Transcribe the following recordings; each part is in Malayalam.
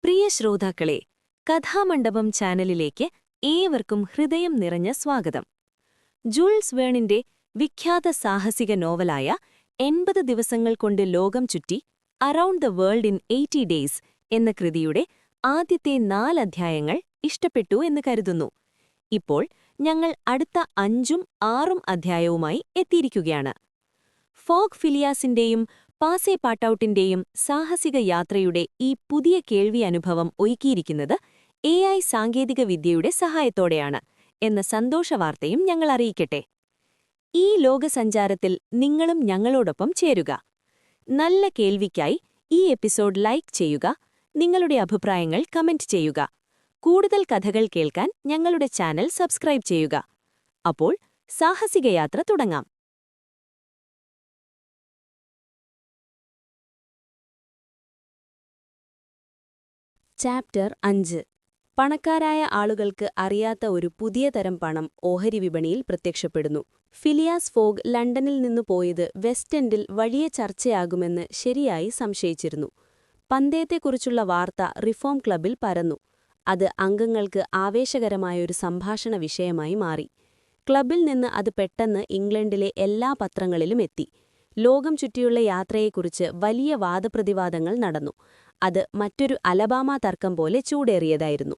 പ്രിയ ശ്രോതാക്കളെ, കഥാമണ്ഡപം ചാനലിലേക്ക് ഏവർക്കും ഹൃദയം നിറഞ്ഞ സ്വാഗതം. ജൂൾസ് വേണിന്റെ വിഖ്യാത സാഹസിക നോവലായ 80 ദിവസങ്ങൾ കൊണ്ട് ലോകം ചുറ്റി around the world in 80 days എന്ന കൃതിയുടെ ആദ്യത്തെ 4 അധ്യായങ്ങൾ ഇഷ്ടപ്പെട്ടു എന്ന് കരുതുന്നു. ഇപ്പോൾ ഞങ്ങൾ അടുത്ത 5ഉം 6ഉം അധ്യായവുമായി എത്തിയിരിക്കുകയാണ്. ഫോഗ് ഫിലിയാസിന്റെയും പാസേ പാട്ടൌട്ടിന്റെയും സാഹസിക യാത്രയുടെ ഈ പുതിയ കേൾവി അനുഭവം ഒരുക്കിയിരിക്കുന്നത് AI സാങ്കേതികവിദ്യയുടെ സഹായത്തോടെയാണ് എന്ന സന്തോഷവാർത്തയും ഞങ്ങൾ അറിയിക്കട്ടെ. ഈ ലോകസഞ്ചാരത്തിൽ നിങ്ങളും ഞങ്ങളോടൊപ്പം ചേരുക. നല്ല കേൾവിക്കായി ഈ എപ്പിസോഡ് ലൈക്ക് ചെയ്യുക, നിങ്ങളുടെ അഭിപ്രായങ്ങൾ കമന്റ് ചെയ്യുക. കൂടുതൽ കഥകൾ കേൾക്കാൻ ഞങ്ങളുടെ ചാനൽ സബ്സ്ക്രൈബ് ചെയ്യുക. അപ്പോൾ സാഹസിക യാത്ര തുടങ്ങാം. ചാപ്റ്റർ 5. പണക്കാരായ ആളുകൾക്ക് അറിയാത്ത ഒരു പുതിയ തരം പണം ഓഹരി വിപണിയിൽ പ്രത്യക്ഷപ്പെടുന്നു. ഫിലിയാസ് ഫോഗ് ലണ്ടനിൽ നിന്നു പോയത് വെസ്റ്റ് എൻഡിൽ വലിയ ചർച്ചയാകുമെന്ന് ശരിയായി സംശയിച്ചിരുന്നു. പന്തയത്തെക്കുറിച്ചുള്ള വാർത്ത റിഫോം ക്ലബ്ബിൽ പരന്നു. അത് അംഗങ്ങൾക്ക് ആവേശകരമായൊരു സംഭാഷണ വിഷയമായി മാറി. ക്ലബ്ബിൽ നിന്ന് അത് പെട്ടെന്ന് ഇംഗ്ലണ്ടിലെ എല്ലാ പത്രങ്ങളിലും എത്തി. ലോകം ചുറ്റിയുള്ള യാത്രയെക്കുറിച്ച് വലിയ വാദപ്രതിവാദങ്ങൾ നടന്നു. അത് മറ്റൊരു അലബാമ തർക്കം പോലെ ചൂടേറിയതായിരുന്നു.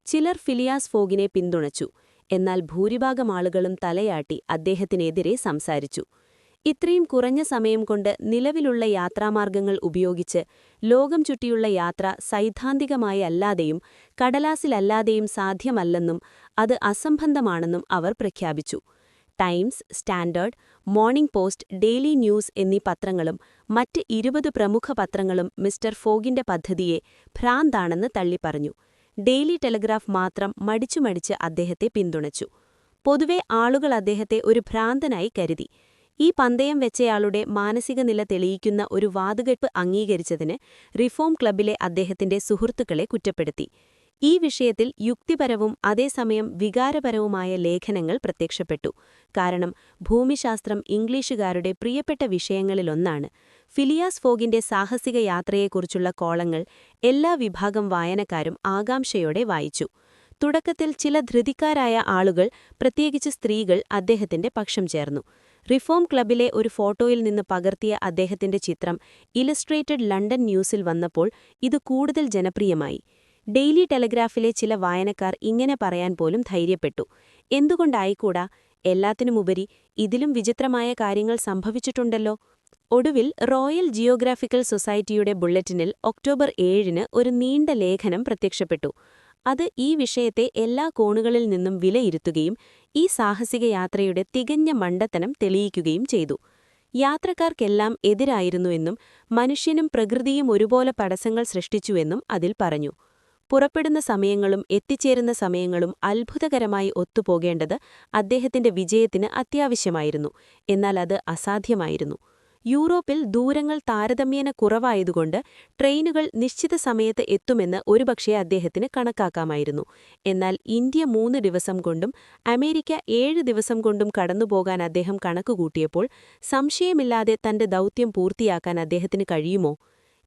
ചിലർ ഫിലിയാസ് ഫോഗിനെ പിന്തുണച്ചു, എന്നാൽ ഭൂരിഭാഗം ആളുകളും തലയാട്ടി അദ്ദേഹത്തിനെതിരെ സംസാരിച്ചു. ഇത്രയും കുറഞ്ഞ സമയം കൊണ്ട് നിലവിലുള്ള യാത്രാമാർഗങ്ങൾ ഉപയോഗിച്ച് ലോകം ചുറ്റിയുള്ള യാത്ര സൈദ്ധാന്തികമായല്ലാതെയും കടലാസിലല്ലാതെയും സാധ്യമല്ലെന്നും അത് അസംബന്ധമാണെന്നും അവർ പ്രഖ്യാപിച്ചു. Times, standard, morning post, daily news എന്നീ പത്രങ്ങളും മറ്റ് 20 പ്രമുഖ പത്രങ്ങളും മിസ്റ്റർ ഫോഗിന്റെ പദ്ധതിയെ ഭ്രാന്താണെന്ന് തള്ളിപ്പറഞ്ഞു. ഡെയിലി ടെലഗ്രാഫ് മാത്രം മടിച്ചുമടിച്ച് അദ്ദേഹത്തെ പിന്തുണച്ചു. പൊതുവെ ആളുകൾ അദ്ദേഹത്തെ ഒരു ഭ്രാന്തനായി കരുതി. ഈ പന്തയം വെച്ചയാളുടെ മാനസിക നില തെളിയിക്കുന്ന ഒരു വാതുകെട്ട് അംഗീകരിച്ചതിന് റിഫോം ക്ലബ്ബിലെ അദ്ദേഹത്തിന്റെ സുഹൃത്തുക്കളെ കുറ്റപ്പെടുത്തി. ഈ വിഷയത്തിൽ യുക്തിപരവും അതേസമയം വികാരപരവുമായ ലേഖനങ്ങൾ പ്രത്യക്ഷപ്പെട്ടു. കാരണം ഭൂമിശാസ്ത്രം ഇംഗ്ലീഷുകാരുടെ പ്രിയപ്പെട്ട വിഷയങ്ങളിലൊന്നാണ്. ഫിലിയാസ് ഫോഗിന്റെ സാഹസിക യാത്രയെക്കുറിച്ചുള്ള കോളങ്ങൾ എല്ലാ വിഭാഗം വായനക്കാരും ആകാംക്ഷയോടെ വായിച്ചു. തുടക്കത്തിൽ ചില ധൃതിക്കാരായ ആളുകൾ, പ്രത്യേകിച്ച് സ്ത്രീകൾ, അദ്ദേഹത്തിന്റെ പക്ഷം ചേർന്നു. റിഫോം ക്ലബ്ബിലെ ഒരു ഫോട്ടോയിൽ നിന്ന് പകർത്തിയ അദ്ദേഹത്തിന്റെ ചിത്രം ഇലസ്ട്രേറ്റഡ് ലണ്ടൻ ന്യൂസിൽ വന്നപ്പോൾ ഇത് കൂടുതൽ ജനപ്രിയമായി. ഡെയിലി ടെലഗ്രാഫിലെ ചില വായനക്കാർ ഇങ്ങനെ പറയാൻ പോലും ധൈര്യപ്പെട്ടു: എന്തുകൊണ്ടായിക്കൂടാ, എല്ലാത്തിനുമുപരി ഇതിലും വിചിത്രമായ കാര്യങ്ങൾ സംഭവിച്ചിട്ടുണ്ടല്ലോ. ഒടുവിൽ റോയൽ ജിയോഗ്രാഫിക്കൽ സൊസൈറ്റിയുടെ ബുള്ളറ്റിനിൽ ഒക്ടോബർ 7-ന് ഒരു നീണ്ട ലേഖനം പ്രത്യക്ഷപ്പെട്ടു. അത് ഈ വിഷയത്തെ എല്ലാ കോണുകളിൽ നിന്നും വിലയിരുത്തുകയും ഈ സാഹസിക യാത്രയുടെ തികഞ്ഞ മണ്ടത്തനം തെളിയിക്കുകയും ചെയ്തു. യാത്രക്കാർക്കെല്ലാം എതിരായിരുന്നുവെന്നും മനുഷ്യനും പ്രകൃതിയും ഒരുപോലെ തടസ്സങ്ങൾ സൃഷ്ടിച്ചുവെന്നും അതിൽ പറഞ്ഞു. പുറപ്പെടുന്ന സമയങ്ങളും എത്തിച്ചേരുന്ന സമയങ്ങളും അത്ഭുതകരമായി ഒത്തുപോകേണ്ടത് അദ്ദേഹത്തിന്റെ വിജയത്തിന് അത്യാവശ്യമായിരുന്നു. എന്നാൽ അത് അസാധ്യമായിരുന്നു. യൂറോപ്പിൽ ദൂരങ്ങൾ താരതമ്യേന കുറവായതുകൊണ്ട് ട്രെയിനുകൾ നിശ്ചിത സമയത്ത് എത്തുമെന്ന് ഒരുപക്ഷേ അദ്ദേഹത്തിന് കണക്കാക്കാമായിരുന്നു. എന്നാൽ ഇന്ത്യ 3 ദിവസം കൊണ്ടും അമേരിക്ക 7 ദിവസം കൊണ്ടും കടന്നുപോകാൻ അദ്ദേഹം കണക്കുകൂട്ടിയപ്പോൾ സംശയമില്ലാതെ തന്റെ ദൗത്യം പൂർത്തിയാക്കാൻ അദ്ദേഹത്തിന് കഴിയുമോ?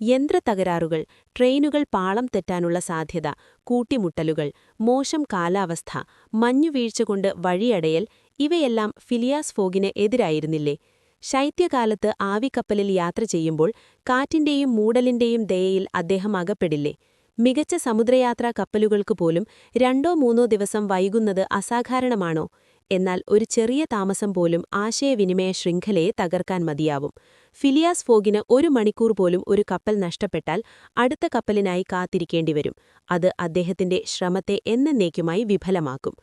യന്ത്രത്തകരാറുകൾ, ട്രെയിനുകൾ പാളം തെറ്റാനുള്ള സാധ്യത, കൂട്ടിമുട്ടലുകൾ, മോശം കാലാവസ്ഥ, മഞ്ഞുവീഴ്ചകൊണ്ട് വഴിയടയൽ, ഇവയെല്ലാം ഫിലിയാസ് ഫോഗിന് എതിരായിരുന്നില്ലേ? ശൈത്യകാലത്ത് ആവിക്കപ്പലിൽ യാത്ര ചെയ്യുമ്പോൾ കാറ്റിന്റെയും മൂടലിന്റെയും ദയയിൽ അദ്ദേഹം അകപ്പെടില്ലേ? മികച്ച സമുദ്രയാത്രാ കപ്പലുകൾക്ക് പോലും 2-3 ദിവസം വൈകുന്നത് അസാധാരണമാണോ? എന്നാൽ ഒരു ചെറിയ താമസം പോലും ആശയവിനിമയ ശൃംഖലയെ തകർക്കാൻ മതിയാവും. ഫിലിയാസ് ഫോഗിന് 1 മണിക്കൂർ പോലും ഒരു കപ്പൽ നഷ്ടപ്പെട്ടാൽ അടുത്ത കപ്പലിനായി കാത്തിരിക്കേണ്ടിവരും. അത് അദ്ദേഹത്തിന്റെ ശ്രമത്തെ എന്നേക്കുമായി വിഫലമാക്കും.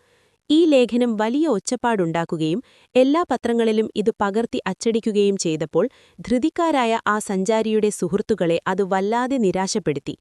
ഈ ലേഖനം വലിയ ഒച്ചപ്പാടുണ്ടാക്കുകയും എല്ലാ പത്രങ്ങളിലും ഇത് പകർത്തി അച്ചടിക്കുകയും ചെയ്തപ്പോൾ ധൃതിക്കാരായ ആ സഞ്ചാരിയുടെ സുഹൃത്തുക്കളെ അത് വല്ലാതെ നിരാശപ്പെടുത്തി.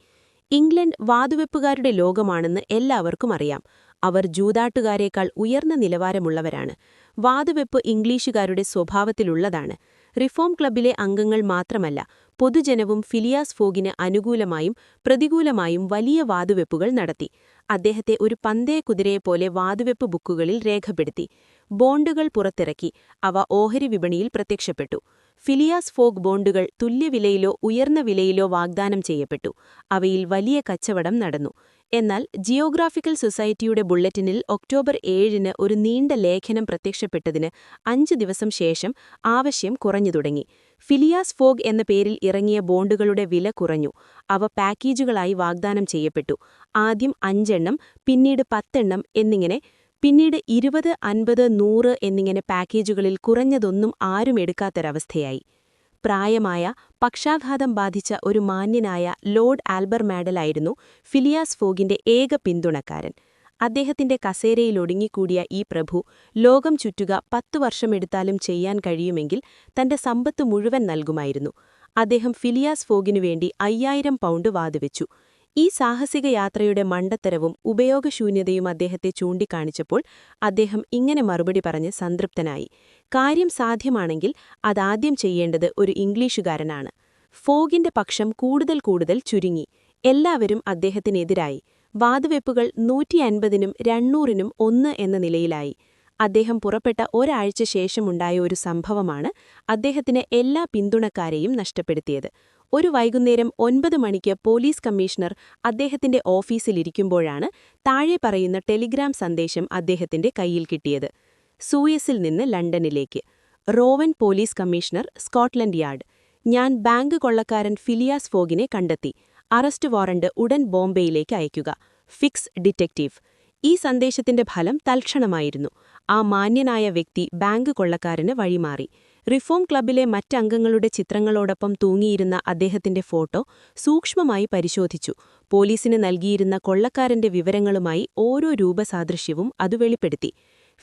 ഇംഗ്ലണ്ട് വാതുവെപ്പുകാരുടെ ലോകമാണെന്ന് എല്ലാവർക്കും അറിയാം. അവർ ജൂതാട്ടുകാരേക്കാൾ ഉയർന്ന നിലവാരമുള്ളവരാണ്. വാതുവെപ്പ് ഇംഗ്ലീഷുകാരുടെ സ്വഭാവത്തിലുള്ളതാണ്. റിഫോം ക്ലബ്ബിലെ അംഗങ്ങൾ മാത്രമല്ല, പൊതുജനവും ഫിലിയാസ് ഫോഗിന് അനുകൂലമായും പ്രതികൂലമായും വലിയ വാതുവെപ്പുകൾ നടത്തി. അദ്ദേഹത്തെ ഒരു പന്തയക്കുതിരയെപ്പോലെ വാതുവെപ്പ് ബുക്കുകളിൽ രേഖപ്പെടുത്തി. ബോണ്ടുകൾ പുറത്തിറക്കി. അവ ഓഹരി വിപണിയിൽ പ്രത്യക്ഷപ്പെട്ടു. ഫിലിയാസ് ഫോഗ് ബോണ്ടുകൾ തുല്യവിലയിലോ ഉയർന്ന വിലയിലോ വാഗ്ദാനം ചെയ്യപ്പെട്ടു. അവയിൽ വലിയ കച്ചവടം നടന്നു. എന്നാൽ ജിയോഗ്രാഫിക്കൽ സൊസൈറ്റിയുടെ ബുള്ളറ്റിനിൽ ഒക്ടോബർ 7-ന് ഒരു നീണ്ട ലേഖനം പ്രത്യക്ഷപ്പെട്ടതിന് 5 ദിവസം ശേഷം ആവശ്യം കുറഞ്ഞു തുടങ്ങി. ഫിലിയാസ് ഫോഗ് എന്ന പേരിൽ ഇറങ്ങിയ ബോണ്ടുകളുടെ വില കുറഞ്ഞു. അവ പാക്കേജുകളായി വാഗ്ദാനം ചെയ്യപ്പെട്ടു. ആദ്യം 5 എണ്ണം, പിന്നീട് 10 എണ്ണം എന്നിങ്ങനെ, പിന്നീട് 20, 50, 100 എന്നിങ്ങനെ പാക്കേജുകളിൽ കുറഞ്ഞതൊന്നും ആരും എടുക്കാത്തൊരവസ്ഥയായി. പ്രായമായ, പക്ഷാഘാതം ബാധിച്ച ഒരു മാന്യനായ ലോർഡ് ആൽബർമാഡലായിരുന്നു ഫിലിയാസ് ഫോഗിന്റെ ഏക പിന്തുണക്കാരൻ. അദ്ദേഹത്തിന്റെ കസേരയിലൊടുങ്ങിക്കൂടിയ ഈ പ്രഭു ലോകം ചുറ്റുക 10 വർഷമെടുത്താലും ചെയ്യാൻ കഴിയുമെങ്കിൽ തന്റെ സമ്പത്ത് മുഴുവൻ നൽകുമായിരുന്നു. അദ്ദേഹം ഫിലിയാസ് ഫോഗിനുവേണ്ടി 5000 പൗണ്ട് വാതുവെച്ചു. ഈ സാഹസിക യാത്രയുടെ മണ്ടത്തരവും ഉപയോഗശൂന്യതയും അദ്ദേഹത്തെ ചൂണ്ടിക്കാണിച്ചപ്പോൾ അദ്ദേഹം ഇങ്ങനെ മറുപടി പറഞ്ഞ് സംതൃപ്തനായി: കാര്യം സാധ്യമാണെങ്കിൽ അതാദ്യം ചെയ്യേണ്ടത് ഒരു ഇംഗ്ലീഷുകാരനാണ്. ഫോഗിന്റെ പക്ഷം കൂടുതൽ ചുരുങ്ങി. എല്ലാവരും അദ്ദേഹത്തിനെതിരായി. വാതുവെപ്പുകൾ 150-നും 200-നും 1 എന്ന നിലയിലായി. അദ്ദേഹം പുറപ്പെട്ട ഒരാഴ്ച ശേഷമുണ്ടായ ഒരു സംഭവമാണ് അദ്ദേഹത്തിന് എല്ലാ പിന്തുണക്കാരെയും നഷ്ടപ്പെടുത്തിയത്. ഒരു വൈകുന്നേരം 9 മണിക്ക് പോലീസ് കമ്മീഷണർ അദ്ദേഹത്തിന്റെ ഓഫീസിലിരിക്കുമ്പോഴാണ് താഴെ പറയുന്ന ടെലിഗ്രാം സന്ദേശം അദ്ദേഹത്തിന്റെ കയ്യിൽ കിട്ടിയത്. സൂയസിൽ നിന്ന് ലണ്ടനിലേക്ക്. Rowan police commissioner, Scotland Yard. ഞാൻ ബാങ്ക് കൊള്ളക്കാരൻ ഫിലിയാസ് ഫോഗിനെ കണ്ടെത്തി. അറസ്റ്റ് വാറണ്ട് ഉടൻ ബോംബെയിലേക്ക് അയയ്ക്കുക. Fix detective. ഈ സന്ദേശത്തിന്റെ ഫലം തൽക്ഷണമായിരുന്നു. ആ മാന്യനായ വ്യക്തി ബാങ്ക് കൊള്ളക്കാരന് വഴിമാറി. റിഫോം ക്ലബ്ബിലെ മറ്റംഗങ്ങളുടെ ചിത്രങ്ങളോടൊപ്പം തൂങ്ങിയിരുന്ന അദ്ദേഹത്തിന്റെ ഫോട്ടോ സൂക്ഷ്മമായി പരിശോധിച്ചു. പോലീസിന് നൽകിയിരുന്ന കൊള്ളക്കാരന്റെ വിവരങ്ങളുമായി ഓരോ രൂപസാദൃശ്യവും അത് വെളിപ്പെടുത്തി.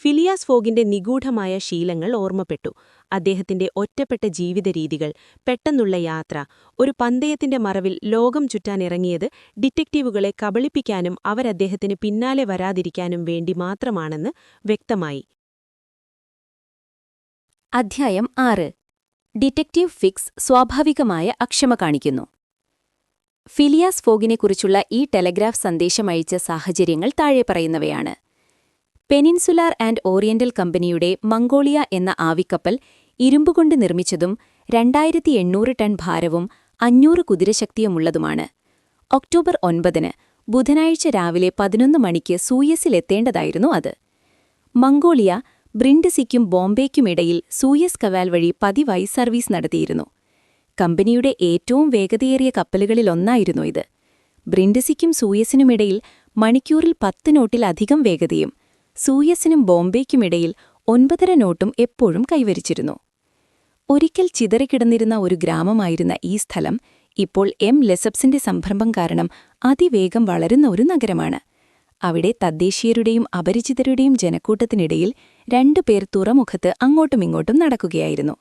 ഫിലിയാസ് ഫോഗിന്റെ നിഗൂഢമായ ശീലങ്ങൾ ഓർമ്മപ്പെട്ടു. അദ്ദേഹത്തിന്റെ ഒറ്റപ്പെട്ട ജീവിതരീതികൾ, പെട്ടെന്നുള്ള യാത്ര, ഒരു പന്തയത്തിന്റെ മറവിൽ ലോകം ചുറ്റാനിറങ്ങിയത് ഡിറ്റക്റ്റീവുകളെ കബളിപ്പിക്കാനും അവരദ്ദേഹത്തിന് പിന്നാലെ വരാതിരിക്കാനും വേണ്ടി മാത്രമാണെന്ന് വ്യക്തമായി. അധ്യായം 6. ഡിറ്റക്റ്റീവ് ഫിക്സ് സ്വാഭാവികമായ അക്ഷമ കാണിക്കുന്നു. ഫിലിയാസ് ഫോഗിനെക്കുറിച്ചുള്ള ഈ ടെലഗ്രാഫ് സന്ദേശമയച്ച സാഹചര്യങ്ങൾ താഴെ പറയുന്നവയാണ്. പെനിൻസുലാർ ആൻഡ് ഓറിയന്റൽ കമ്പനിയുടെ മംഗോളിയ എന്ന ആവിക്കപ്പൽ ഇരുമ്പുകൊണ്ട് നിർമ്മിച്ചതും 2800 ടൺ ഭാരവും 500 കുതിരശക്തിയുമുള്ളതുമാണ്. ഒക്ടോബർ 9-ന് ബുധനാഴ്ച രാവിലെ 11 മണിക്ക് സൂയസിലെത്തേണ്ടതായിരുന്നു അത്. മംഗോളിയ ബ്രിൻഡസിക്കും ബോംബെയ്ക്കുമിടയിൽ സൂയസ് കനാൽ വഴി പതിവായി സർവീസ് നടത്തിയിരുന്നു. കമ്പനിയുടെ ഏറ്റവും വേഗതയേറിയ കപ്പലുകളിലൊന്നായിരുന്നു ഇത്. ബ്രിൻഡസിക്കും സൂയസിനുമിടയിൽ മണിക്കൂറിൽ 10 നോട്ടിലധികം വേഗതയും സൂയസിനും ബോംബെയ്ക്കുമിടയിൽ 9.5 നോട്ടും എപ്പോഴും കൈവരിച്ചിരുന്നു. ഒരിക്കൽ ചിതറിക്കിടന്നിരുന്ന ഒരു ഗ്രാമമായിരുന്ന ഈ സ്ഥലം ഇപ്പോൾ ലെസബ്സിന്റെ സംരംഭം കാരണം അതിവേഗം വളരുന്ന ഒരു നഗരമാണ്. അവിടെ തദ്ദേശീയരുടെയും അപരിചിതരുടെയും ജനക്കൂട്ടത്തിനിടയിൽ 2 പേർ തുറമുഖത്ത് അങ്ങോട്ടുമിങ്ങോട്ടും നടക്കുകയായിരുന്നു.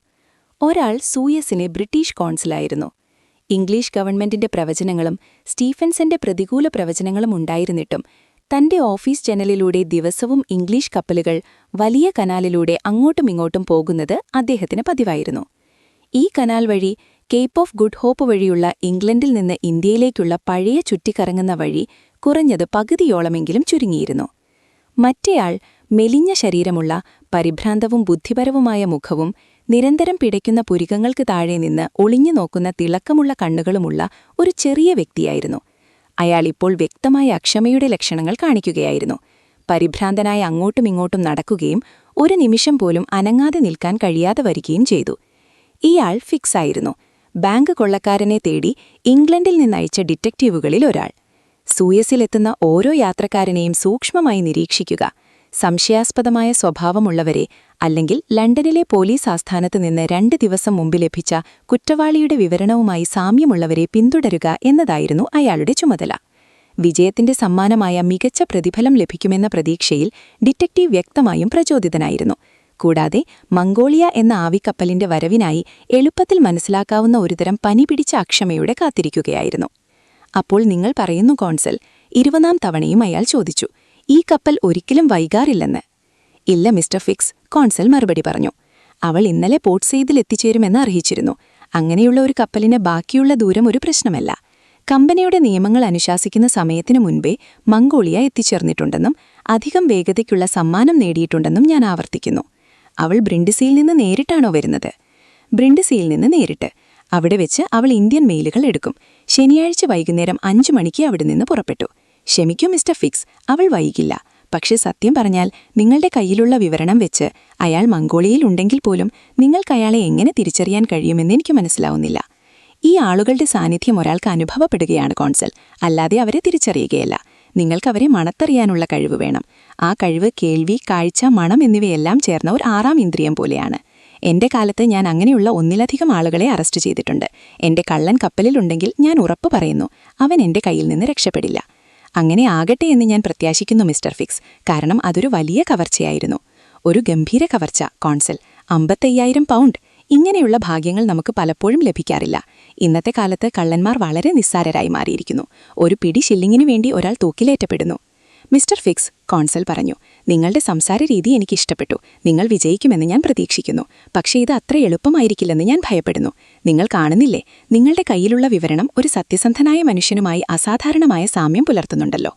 ഒരാൾ സൂയസിലെ ബ്രിട്ടീഷ് കോൺസുലായിരുന്നു. ഇംഗ്ലീഷ് ഗവൺമെന്റിന്റെ പ്രവചനങ്ങളും സ്റ്റീഫൻസന്റെ പ്രതികൂല പ്രവചനങ്ങളും ഉണ്ടായിരുന്നിട്ടും തന്റെ ഓഫീസ് ജനലിലൂടെ ദിവസവും ഇംഗ്ലീഷ് കപ്പലുകൾ വലിയ കനാലിലൂടെ അങ്ങോട്ടുമിങ്ങോട്ടും പോകുന്നത് അദ്ദേഹത്തിന് പതിവായിരുന്നു. ഈ കനാൽ വഴി കേപ്പ് ഓഫ് ഗുഡ് ഹോപ്പ് വഴിയുള്ള ഇംഗ്ലണ്ടിൽ നിന്ന് ഇന്ത്യയിലേക്കുള്ള പഴയ ചുറ്റിക്കറങ്ങുന്ന വഴി കുറഞ്ഞത് പകുതിയോളമെങ്കിലും ചുരുങ്ങിയിരുന്നു. മറ്റേയാൾ മെലിഞ്ഞ ശരീരമുള്ള, പരിഭ്രാന്തവും ബുദ്ധിപരവുമായ മുഖവും നിരന്തരം പിടയ്ക്കുന്ന പുരികങ്ങൾക്ക് താഴെ നിന്ന് ഒളിഞ്ഞു നോക്കുന്ന തിളക്കമുള്ള കണ്ണുകളുമുള്ള ഒരു ചെറിയ വ്യക്തിയായിരുന്നു. അയാളിപ്പോൾ വ്യക്തമായ അക്ഷമയുടെ ലക്ഷണങ്ങൾ കാണിക്കുകയായിരുന്നു. പരിഭ്രാന്തനായി അങ്ങോട്ടുമിങ്ങോട്ടും നടക്കുകയും ഒരു നിമിഷം പോലും അനങ്ങാതെ നിൽക്കാൻ കഴിയാതെ വരികയും ചെയ്തു. ഇയാൾ ഫിക്സായിരുന്നു, ബാങ്ക് കൊള്ളക്കാരനെ തേടി ഇംഗ്ലണ്ടിൽ നിന്നയച്ച ഡിറ്റക്റ്റീവുകളിൽ ഒരാൾ. സൂയസിലെത്തുന്ന ഓരോ യാത്രക്കാരനെയും സൂക്ഷ്മമായി നിരീക്ഷിക്കുക, സംശയാസ്പദമായ സ്വഭാവമുള്ളവരെ അല്ലെങ്കിൽ ലണ്ടനിലെ പോലീസ് ആസ്ഥാനത്ത് നിന്ന് 2 ദിവസം മുമ്പ് ലഭിച്ച കുറ്റവാളിയുടെ വിവരണവുമായി സാമ്യമുള്ളവരെ പിന്തുടരുക എന്നതായിരുന്നു അയാളുടെ ചുമതല. വിജയത്തിന്റെ സമ്മാനമായ മികച്ച പ്രതിഫലം ലഭിക്കുമെന്ന പ്രതീക്ഷയിൽ ഡിറ്റക്റ്റീവ് വ്യക്തമായും പ്രചോദിതനായിരുന്നു. കൂടാതെ മംഗോളിയ എന്ന ആവിക്കപ്പലിന്റെ വരവിനായി എളുപ്പത്തിൽ മനസ്സിലാക്കാവുന്ന ഒരുതരം പനിപിടിച്ച അക്ഷമയോടെ കാത്തിരിക്കുകയായിരുന്നു. അപ്പോൾ നിങ്ങൾ പറയുന്നു കോൺസൽ, 20ാം തവണയും അയാൾ ചോദിച്ചു, ഈ കപ്പൽ ഒരിക്കലും വൈകാറില്ലെന്ന്. ഇല്ല മിസ്റ്റർ ഫിക്സ്, കോൺസൽ മറുപടി പറഞ്ഞു. അവൾ ഇന്നലെ പോർട്ട് സെയ്ദിൽ എത്തിച്ചേരുമെന്ന് അറിയിച്ചിരുന്നു. അങ്ങനെയുള്ള ഒരു കപ്പലിന് ബാക്കിയുള്ള ദൂരം ഒരു പ്രശ്നമല്ല. കമ്പനിയുടെ നിയമങ്ങൾ അനുശാസിക്കുന്ന സമയത്തിനു മുൻപേ മംഗോളിയ എത്തിച്ചേർന്നിട്ടുണ്ടെന്നും അധികം വേഗതയ്ക്കുള്ള സമ്മാനം നേടിയിട്ടുണ്ടെന്നും ഞാൻ ആവർത്തിക്കുന്നു. അവൾ ബ്രിൻഡിസിയിൽ നിന്ന് നേരിട്ടാണോ വരുന്നത്? ബ്രിൻഡസിയിൽ നിന്ന് നേരിട്ട്. അവിടെ വെച്ച് അവൾ ഇന്ത്യൻ മെയിലുകൾ എടുക്കും. ശനിയാഴ്ച വൈകുന്നേരം 5 മണിക്ക് അവിടെ നിന്ന് പുറപ്പെട്ടു. ക്ഷമിക്കൂ മിസ്റ്റർ ഫിക്സ്, അവൾ വൈകില്ല. പക്ഷെ സത്യം പറഞ്ഞാൽ നിങ്ങളുടെ കയ്യിലുള്ള വിവരണം വെച്ച് അയാൾ മംഗോളിയയിൽ ഉണ്ടെങ്കിൽ പോലും നിങ്ങൾക്കയാളെ എങ്ങനെ തിരിച്ചറിയാൻ കഴിയുമെന്ന് എനിക്ക് മനസ്സിലാവുന്നില്ല. ഈ ആളുകളുടെ സാന്നിധ്യം ഒരാൾക്ക് അനുഭവപ്പെടുകയാണ് കോൺസൽ, അല്ലാതെ അവരെ തിരിച്ചറിയുകയല്ല. നിങ്ങൾക്കവരെ മണത്തറിയാനുള്ള കഴിവ് വേണം. ആ കഴിവ് കേൾവി, കാഴ്ച, മണം എന്നിവയെല്ലാം ചേർന്ന ഒരു 6ാം ഇന്ദ്രിയം പോലെയാണ്. എന്റെ കാലത്ത് ഞാൻ അങ്ങനെയുള്ള ഒന്നിലധികം ആളുകളെ അറസ്റ്റ് ചെയ്തിട്ടുണ്ട്. എന്റെ കള്ളൻ കപ്പലിലുണ്ടെങ്കിൽ ഞാൻ ഉറപ്പു പറയുന്നു, അവൻ എന്റെ കയ്യിൽ നിന്ന് രക്ഷപ്പെടില്ല. അങ്ങനെ ആകട്ടെ എന്ന് ഞാൻ പ്രത്യാശിക്കുന്നു മിസ്റ്റർ ഫിക്സ്, കാരണം അതൊരു വലിയ കവർച്ചയായിരുന്നു. ഒരു ഗംഭീര കവർച്ച കോൺസൽ. 55,000 പൗണ്ട്. ഇങ്ങനെയുള്ള ഭാഗ്യങ്ങൾ നമുക്ക് പലപ്പോഴും ലഭിക്കാറില്ല. ഇന്നത്തെ കാലത്ത് കള്ളന്മാർ വളരെ നിസ്സാരരായി മാറിയിരിക്കുന്നു. ഒരു പിടി ഷില്ലിങ്ങിനു വേണ്ടി ഒരാൾ തൂക്കിലേറ്റപ്പെടുന്നു. മിസ്റ്റർ ഫിക്സ്, കോൺസൽ പറഞ്ഞു, നിങ്ങളുടെ സംസാര രീതി എനിക്കിഷ്ടപ്പെട്ടു. നിങ്ങൾ വിജയിക്കുമെന്ന് ഞാൻ പ്രതീക്ഷിക്കുന്നു. പക്ഷേ ഇത് അത്ര എളുപ്പമായിരിക്കില്ലെന്ന് ഞാൻ ഭയപ്പെടുന്നു. നിങ്ങൾ കാണുന്നില്ലേ, നിങ്ങളുടെ കയ്യിലുള്ള വിവരണം ഒരു സത്യസന്ധനായ മനുഷ്യനുമായി അസാധാരണമായ സാമ്യം പുലർത്തുന്നുണ്ടല്ലോ.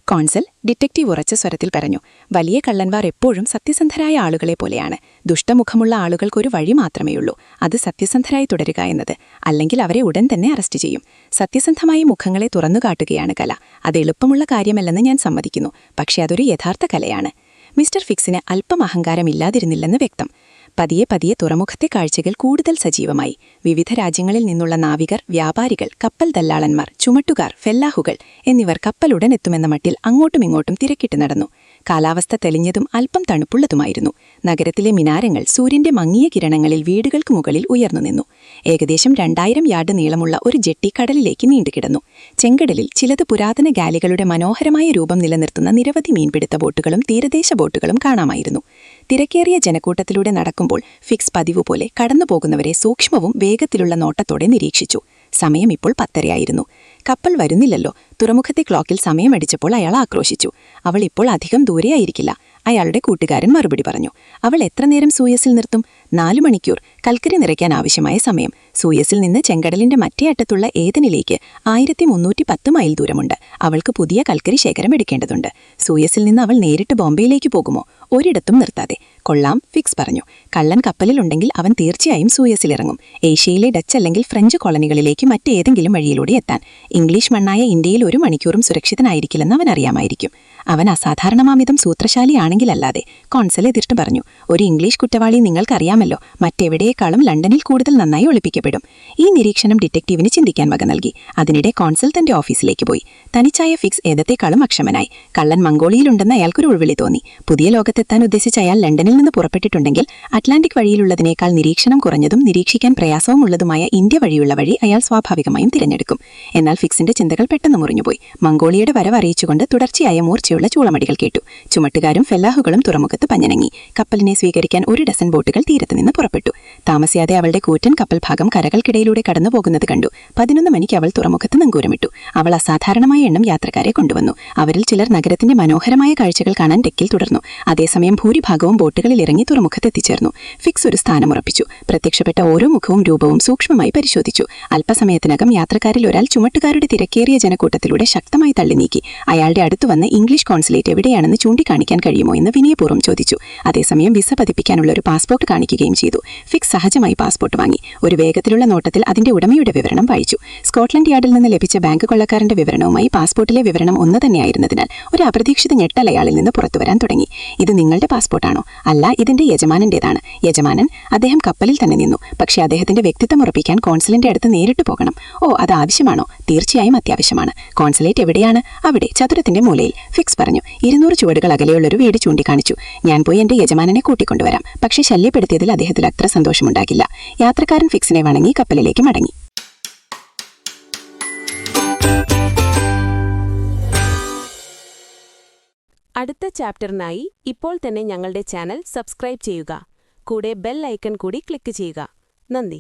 കോൺസൽ ഡിറ്റക്റ്റീവ് ഉറച്ച സ്വരത്തിൽ പറഞ്ഞു, വലിയ കള്ളന്മാർ എപ്പോഴും സത്യസന്ധരായ ആളുകളെ പോലെയാണ്. ദുഷ്ടമുഖമുള്ള ആളുകൾക്കൊരു വഴി മാത്രമേയുള്ളൂ, അത് സത്യസന്ധരായി തുടരുക എന്നത്. അല്ലെങ്കിൽ അവരെ ഉടൻ തന്നെ അറസ്റ്റ് ചെയ്യും. സത്യസന്ധമായ മുഖങ്ങളെ തുറന്നുകാട്ടുകയാണ് കല. അത് എളുപ്പമുള്ള കാര്യമല്ലെന്ന് ഞാൻ സമ്മതിക്കുന്നു, പക്ഷേ അതൊരു യഥാർത്ഥ കലയാണ്. മിസ്റ്റർ ഫിക്സിന് അല്പം അഹങ്കാരമില്ലാതിരുന്നില്ലെന്ന് വ്യക്തം. പതിയെ പതിയെ തുറമുഖത്തെ കാഴ്ചകൾ കൂടുതൽ സജീവമായി. വിവിധ രാജ്യങ്ങളിൽ നിന്നുള്ള നാവികർ, വ്യാപാരികൾ, കപ്പൽ ദല്ലാളന്മാർ, ചുമട്ടുകാർ, ഫെല്ലാഹുകൾ എന്നിവർ കപ്പലുടൻ എത്തുമെന്ന മട്ടിൽ അങ്ങോട്ടുമിങ്ങോട്ടും തിരക്കിട്ട് നടന്നു. കാലാവസ്ഥ തെളിഞ്ഞതും അല്പം തണുപ്പുള്ളതുമായിരുന്നു. നഗരത്തിലെ മിനാരങ്ങൾ സൂര്യന്റെ മങ്ങിയ കിരണങ്ങളിൽ വീടുകൾക്ക് മുകളിൽ ഉയർന്നു നിന്നു. ഏകദേശം 2000 യാർഡ് നീളമുള്ള ഒരു ജെട്ടി കടലിലേക്ക് നീണ്ടുകിടന്നു. ചെങ്കടലിൽ ചിലത് പുരാതന ഗാലികളുടെ മനോഹരമായ രൂപം നിലനിർത്തുന്ന നിരവധി മീൻപിടുത്ത ബോട്ടുകളും തീരദേശ ബോട്ടുകളും കാണാമായിരുന്നു. തിരക്കേറിയ ജനക്കൂട്ടത്തിലൂടെ നടക്കുമ്പോൾ ഫിക്സ് പതിവ് പോലെ കടന്നുപോകുന്നവരെ സൂക്ഷ്മവും വേഗത്തിലുള്ള നോട്ടത്തോടെ നിരീക്ഷിച്ചു. സമയം ഇപ്പോൾ 10:30 കപ്പൽ വരുന്നില്ലല്ലോ. തുറമുഖത്തെ ക്ലോക്കിൽ സമയമടിച്ചപ്പോൾ അയാൾ ആക്രോശിച്ചു. അവൾ ഇപ്പോൾ അധികം ദൂരെയായിരിക്കില്ല. അയാളുടെ കൂട്ടുകാരൻ മറുപടി പറഞ്ഞു. അവൾ എത്ര നേരം സൂയസിൽ നിർത്തും? 4 മണിക്കൂർ. കൽക്കരി നിറയ്ക്കാൻ ആവശ്യമായ സമയം. സൂയസിൽ നിന്ന് ചെങ്കടലിന്റെ മറ്റേ അറ്റത്തുള്ള ഏതനിലേക്ക് 1310 മൈൽ ദൂരമുണ്ട്. അവൾക്ക് പുതിയ കൽക്കരി ശേഖരം എടുക്കേണ്ടതുണ്ട്. സൂയസിൽ നിന്ന് അവൾ നേരിട്ട് ബോംബെയിലേക്ക് പോകുമോ? ഒരിടത്തും നിർത്താതെ. കൊള്ളാം, ഫിക്സ് പറഞ്ഞു. കള്ളൻ കപ്പലിലുണ്ടെങ്കിൽ അവൻ തീർച്ചയായും സൂയസിലിറങ്ങും. ഏഷ്യയിലെ ഡച്ച് അല്ലെങ്കിൽ ഫ്രഞ്ച് കോളനികളിലേക്ക് മറ്റേതെങ്കിലും വഴിയിലൂടെ എത്താൻ. ഇംഗ്ലീഷ് മണ്ണായ ഇന്ത്യയിൽ 1 മണിക്കൂറും സുരക്ഷിതനായിരിക്കില്ലെന്ന് അവൻ അറിയാമായിരിക്കും. അവൻ അസാധാരണമാമിതം സൂത്രശാലിയാണെങ്കിലല്ലാതെ. കോൺസൽ എതിർത്ത് പറഞ്ഞു. ഒരു ഇംഗ്ലീഷ് കുറ്റവാളി നിങ്ങൾക്കറിയാമല്ലോ, മറ്റെവിടെയേക്കാളും ലണ്ടനിൽ കൂടുതൽ നന്നായി ഒളിപ്പിക്കപ്പെടും. ഈ നിരീക്ഷണം ഡിറ്റക്റ്റീവിന് ചിന്തിക്കാൻ വക നൽകി. അതിനിടെ കോൺസൽ തന്റെ ഓഫീസിലേക്ക് പോയി. തനിച്ചായ ഫിക്സ് ഏതത്തെക്കാളും അക്ഷമനായി. കള്ളൻ മംഗോളിയയിലുണ്ടെന്ന് അയാൾക്കൊരു ഉൾവിളി തോന്നി. പുതിയ ലോകത്തെത്താൻ ഉദ്ദേശിച്ച അയാൾ ലണ്ടനിൽ നിന്ന് പുറപ്പെട്ടിട്ടുണ്ടെങ്കിൽ അറ്റ്ലാന്റിക് വഴിയിലുള്ളതിനേക്കാൾ നിരീക്ഷണം കുറഞ്ഞതും നിരീക്ഷിക്കാൻ പ്രയാസവുമുള്ളതുമായ ഇന്ത്യ വഴിയുള്ള വഴി അയാൾ സ്വാഭാവികമായും തിരഞ്ഞെടുക്കും. എന്നാൽ ഫിക്സിന്റെ ചിന്തകൾ പെട്ടെന്ന് മുറിഞ്ഞുപോയി. മംഗോളിയയുടെ വരവ് അറിയിച്ചുകൊണ്ട് തുടർച്ചയായ മൂർച്ചയുള്ള ചൂളമടികൾ കേട്ടു. ചുമട്ടുകാരും ഫെല്ലാഹുകളും തുറമുഖത്ത് പഞ്ഞനങ്ങി. കപ്പലിനെ സ്വീകരിക്കാൻ 1 ഡസൻ ബോട്ടുകൾ തീരത്ത് നിന്ന് പുറപ്പെട്ടു. താമസിയാതെ അവളുടെ കൂറ്റൻ കപ്പൽ ഭാഗം കരകൾക്കിടയിലൂടെ കടന്നുപോകുന്നത് കണ്ടു. 11 മണിക്ക് അവൾ തുറമുഖത്ത് നങ്കൂരമിട്ടു. അവൾ അസാധാരണമായ എണ്ണം യാത്രക്കാരെ കൊണ്ടുവന്നു. അവരിൽ ചിലർ നഗരത്തിന്റെ മനോഹരമായ കാഴ്ചകൾ കാണാൻ ഡെക്കിൽ തുടർന്നു. അതേസമയം ഭൂരിഭാഗവും ബോട്ടുകളിൽ ഇറങ്ങി തുറമുഖത്തെത്തിച്ചേർന്നു. ഫിക്സ് ഒരു സ്ഥാനമുറപ്പിച്ചു. പ്രത്യക്ഷപ്പെട്ട ഓരോ മുഖവും രൂപവും സൂക്ഷ്മമായി പരിശോധിച്ചു. അല്പസമയത്തിനകം യാത്രക്കാരിൽ ഒരാൾ ചുമട്ടുകാരുടെ തിരക്കേറിയ ജനക്കൂട്ടത്തിലൂടെ ശക്തമായി തള്ളി നീക്കി. അയാളുടെ അടുത്തു വന്ന് ഇംഗ്ലീഷ് കോൺസുലേറ്റ് എവിടെയാണെന്ന് ചൂണ്ടിക്കാണിക്കാൻ കഴിയുമോ എന്ന് വിനയപൂർവ്വം ചോദിച്ചു. അതേസമയം വിസ പതിപ്പിക്കാനുള്ള ഒരു പാസ്പോർട്ട് കാണിക്കുകയും ചെയ്തു. ഫിക്സ് സഹജമായി പാസ്പോർട്ട് വാങ്ങി. ഒരു വേഗത്തിലുള്ള നോട്ടത്തിൽ അതിന്റെ ഉടമയുടെ വിവരണം വായിച്ചു. സ്കോട്ട്ലൻഡ് യാർഡിൽ നിന്ന് ലഭിച്ച ബാങ്ക് കൊള്ളക്കാരന്റെ വിവരണവുമായി പാസ്പോർട്ടിലെ വിവരണം ഒന്ന് തന്നെയായിരുന്നതിനാൽ ഒരു അപ്രതീക്ഷിത ഞെട്ടൽ അയാളിൽ നിന്ന് പുറത്തുവരാൻ തുടങ്ങി. ഇത് നിങ്ങളുടെ പാസ്പോർട്ടാണോ? അല്ല, ഇതിന്റെ യജമാനന്റേതാണ്. യജമാനൻ? അദ്ദേഹം കപ്പലിൽ തന്നെ നിന്നു. പക്ഷേ അദ്ദേഹത്തിന്റെ വ്യക്തിത്വം ഉറപ്പിക്കാൻ കോൺസുലിന്റെ അടുത്ത് നേരിട്ട് പോകണം. ഓ, അത് ആവശ്യമാണോ? തീർച്ചയായും അത്യാവശ്യമാണ്. കോൺസുലേറ്റ് എവിടെയാണ്? അവിടെ, ചതുരത്തിന്റെ മൂലയിൽ. ഫിക്സ് പറഞ്ഞു. 200 ചുവടുകൾ അകലെയുള്ളൊരു വീട് ചൂണ്ടിക്കാണിച്ചു. ഞാൻ പോയി എന്റെ യജമാനനെ കൂട്ടിക്കൊണ്ടുവരാം. പക്ഷേ ശല്യപ്പെടുത്തിയതിൽ അദ്ദേഹത്തിൽ അത്ര സന്തോഷമുണ്ടാകില്ല. യാത്രക്കാരൻ ഫിക്സിനെ വണങ്ങി കപ്പലിലേക്ക് മടങ്ങി. അടുത്ത ചാപ്റ്ററിനായി ഇപ്പോൾ തന്നെ ഞങ്ങളുടെ ചാനൽ സബ്സ്ക്രൈബ് ചെയ്യുക. കൂടെ ബെൽ ഐക്കൺ കൂടി ക്ലിക്ക് ചെയ്യുക. നന്ദി.